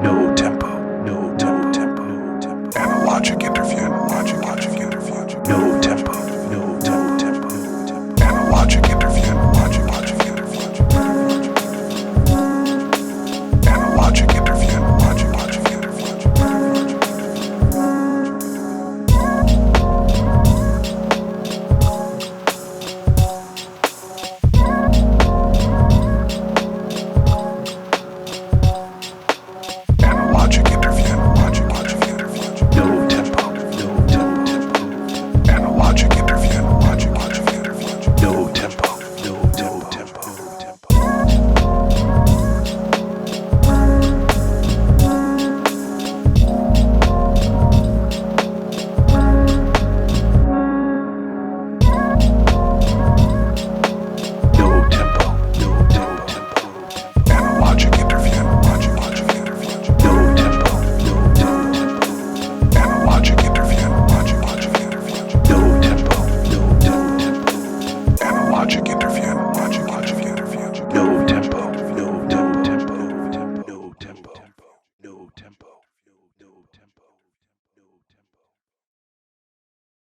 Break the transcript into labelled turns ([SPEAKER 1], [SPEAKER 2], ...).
[SPEAKER 1] No tempo, no tempo, no tempo. Analogic interview, analogic interview. No tempo, no tempo, no tempo. Analogic interview, analogic interview. Analogic interview, analogic interview. Analogic interview, analogic interview. No tempo, no tempo. Analogic interview, analogic interview. No tempo, no tempo. No tempo, no tempo. Analogic interview, analogic interview. No tempo, no tempo. Analogic interview, analogic interview. No tempo, no tempo. Analogic interview.